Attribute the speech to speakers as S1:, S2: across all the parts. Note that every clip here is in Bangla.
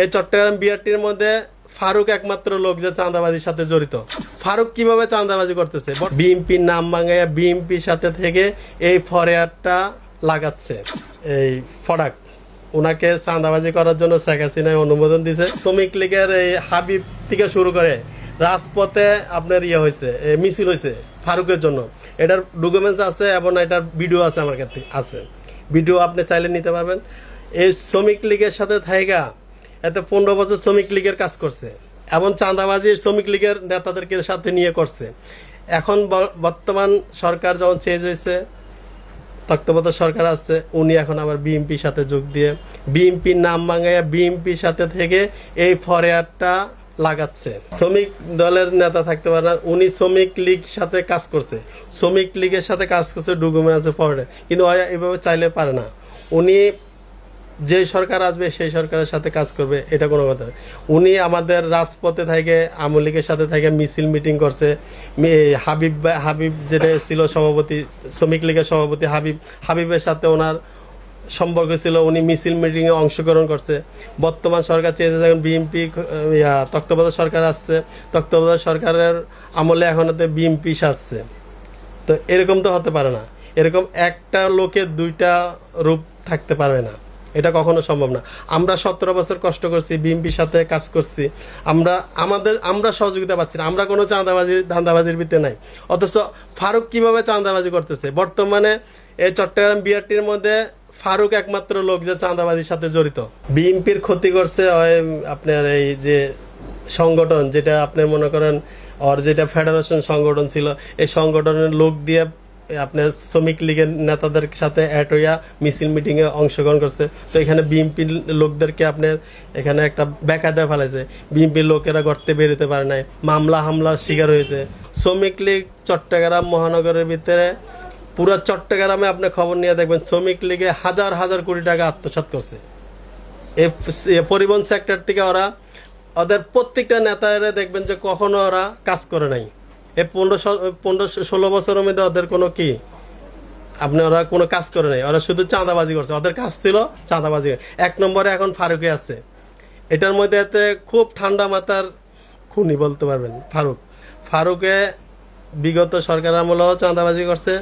S1: এই চট্টগ্রাম বিআরটির মধ্যে ফারুক একমাত্র লোক যে চাঁদাবাজির সাথে জড়িত। ফারুক কিভাবে চাঁদাবাজি করতেছে? বিএনপির নাম ভাঙাইয়া বিএনপির সাথে থেকে এই ফরেয়ারটা লাগাচ্ছে। এই ফরাক ওনাকে চাঁদাবাজি করার জন্য শেখ হাসিনায় অনুমোদন দিছে। শ্রমিক লীগের এই হাবিব থেকে শুরু করে রাজপথে আপনার হয়েছে, মিছিল হয়েছে ফারুকের জন্য। এটার ডকুমেন্টস আছে এবং এটার ভিডিও আছে আমার কাছে আছে। ভিডিও আপনি চাইলে নিতে পারবেন। এই শ্রমিক লীগের সাথে থাইগা এতে 15 বছর শ্রমিক লীগের কাজ করছে এবং চাঁদাবাজি শ্রমিক লীগের নেতাদেরকে সাথে নিয়ে করছে। এখন বর্তমান সরকার যখন চেঞ্জ হয়েছে, তত্ত্বাবধায়ক সরকার আসছে, উনি এখন আবার বিএনপির সাথে যোগ দিয়ে বিএনপির নাম ভাঙাইয়া বিএনপির সাথে থেকে এই ফরেয়ারটা লাগাচ্ছে। শ্রমিক দলের নেতা থাকতে পারে না, উনি শ্রমিক লীগ সাথে কাজ করছে, শ্রমিক লীগের সাথে কাজ করছে, ডকুমেন্ট আছে ফরেয়ার, কিন্তু এভাবে চাইলে পারে না। উনি যে সরকার আসবে সেই সরকারের সাথে কাজ করবে, এটা কোনো কথা না। উনি আমাদের রাজপথে থেকে আওয়ামী লীগের সাথে থেকে মিছিল মিটিং করছে। হাবিব যেটা ছিল সভাপতি, শ্রমিক লীগের সভাপতি হাবিবের সাথে ওনার সম্পর্ক ছিল, উনি মিছিল মিটিংয়ে অংশগ্রহণ করছে। বর্তমান সরকার চেয়েছে যখন বিএনপি তত্ত্বাবধায়ক সরকার আসছে, তত্ত্বাবধায়ক সরকারের আমলে এখন বিএনপি আসছে। তো এরকম তো হতে পারে না, এরকম একটা লোকের দুইটা রূপ থাকতে পারবে না, এটা কখনো সম্ভব না। আমরা 17 বছর কষ্ট করছি, বিএনপির সাথে কাজ করছি, আমরা সহযোগিতা পাচ্ছি না, আমরা কোনো ধান্দাবাজির ভিতরে নাই। অথচ ফারুক কিভাবে চাঁদাবাজি করতেছে? বর্তমানে এই চট্টগ্রাম বিআরটির মধ্যে ফারুক একমাত্র লোক যে চাঁদাবাজির সাথে জড়িত। বিএনপির ক্ষতি করছে আপনার এই যে সংগঠন, যেটা আপনি মনে করেন ওর যেটা ফেডারেশন সংগঠন ছিল, এই সংগঠনের লোক দিয়ে আপনার শ্রমিক লীগের নেতাদের সাথে অ্যাড হইয়া মিছিল মিটিংয়ে অংশগ্রহণ করছে। তো এখানে বিএনপির লোকদেরকে আপনার এখানে একটা বেকায়দায় ফেলাইছে। বিএনপির লোকেরা গর্তে বেরোতে পারে নাই, হামলার শিকার হয়েছে। শ্রমিক লীগ চট্টগ্রাম মহানগরের ভিতরে পুরো চট্টগ্রামে আপনি খবর নিয়ে দেখবেন শ্রমিক লীগে হাজার হাজার কোটি টাকা আত্মসাৎ করছে। পরিবহন সেক্টর থেকে ওদের প্রত্যেকটা নেতারা দেখবেন যে কখনো ওরা কাজ করে নাই। এই 15-16 বছরের মধ্যে ওদের কোনো ওরা কোনো কাজ করে নাই, ওরা শুধু চাঁদাবাজি করছে। ওদের কাজ ছিল চাঁদাবাজি। 1 নম্বরে এখন ফারুকে আছে। এটার মধ্যে এতে খুব ঠান্ডা মাথার খুনি বলতে পারবেন ফারুকে বিগত সরকার আমলেও চাঁদাবাজি করছে,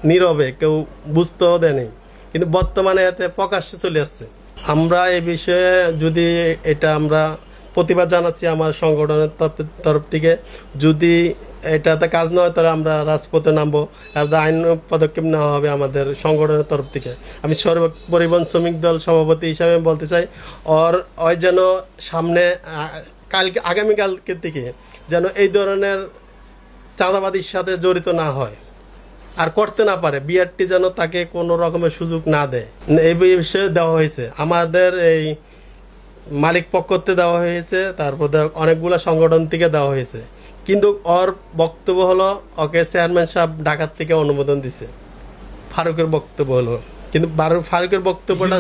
S1: নীরবে, কেউ বুঝতেও দেয়নি, কিন্তু বর্তমানে এতে প্রকাশ্যে চলে আসছে। আমরা এই বিষয়ে যদি এটা আমরা প্রতিবাদ জানাচ্ছি আমার সংগঠনের তরফ থেকে। যদি এটাতে কাজ না হয় তাহলে আমরা রাজপথে নামবো, আইন পদক্ষেপ নেওয়া হবে আমাদের সংগঠনের তরফ থেকে। আমি পরিবহন শ্রমিক দল সভাপতি হিসাবে বলতে চাই, ওই যেন সামনে আগামীকালকের থেকে যেন এই ধরনের চাঁদাবাজির সাথে জড়িত না হয় আর করতে না পারে। বিআরটি যেন তাকে কোনো রকমের সুযোগ না দেয়। এই বিষয়ে দেওয়া হয়েছে, আমাদের এই মালিক পক্ষতে দেওয়া হয়েছে, তারপর অনেকগুলো সংগঠন থেকে দেওয়া হয়েছে। কিন্তু ওর বক্তব্য হলো ওকে চেয়ারম্যান সাহেব ঢাকার থেকে অনুমোদন দিছে। ফারুকের বক্তব্য হলো, কিন্তু ফারুকের বক্তব্যটা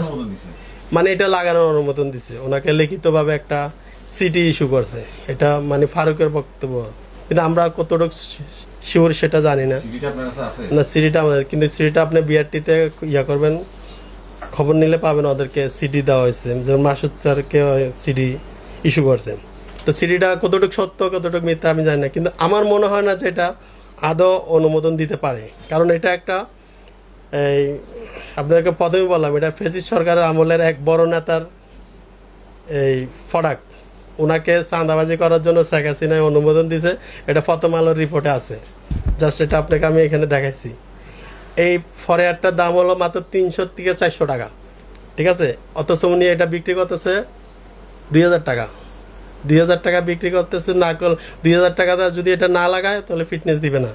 S1: মানে এটা লাগানোর অনুমোদন দিছে, ওনাকে লিখিতভাবে একটা সিটি ইস্যু করছে। এটা মানে ফারুকের বক্তব্য, কিন্তু আমরা কতটুকু শিওর সেটা জানি না। না, সিডিটা আমাদের, কিন্তু সিডিটা আপনি বিআরটিতে করবেন, খবর নিলে পাবেন ওদেরকে সিডি দেওয়া হয়েছে। যেমন মাসুদ স্যারকে সিডি ইস্যু করছে। তো সিডিটা কতটুকু সত্য কতটুকু মিথ্যা আমি জানি না, কিন্তু আমার মনে হয় না যে এটা আদৌ অনুমোদন দিতে পারে। কারণ এটা একটা এই আপনাকে প্রথমে বললাম, এটা ফ্যাসিস্ট সরকারের আমলের এক বড় নেতার এই ফরাক, ওনাকে চাঁদাবাজি করার জন্য শেখ হাসিনায় অনুমোদন দিছে। এটা প্রথম আলোর রিপোর্টে আছে, জাস্ট এটা আপনাকে আমি এখানে দেখাইছি। এই ফরেয়ারটার দাম হলো মাত্র 300 থেকে 400 টাকা, ঠিক আছে? অথচ উনি এটা বিক্রি করতেছে 2000 টাকা। 2000 টাকা বিক্রি করতেছে, না 2000 টাকা যদি এটা না লাগায় তাহলে ফিটনেস দিবে না।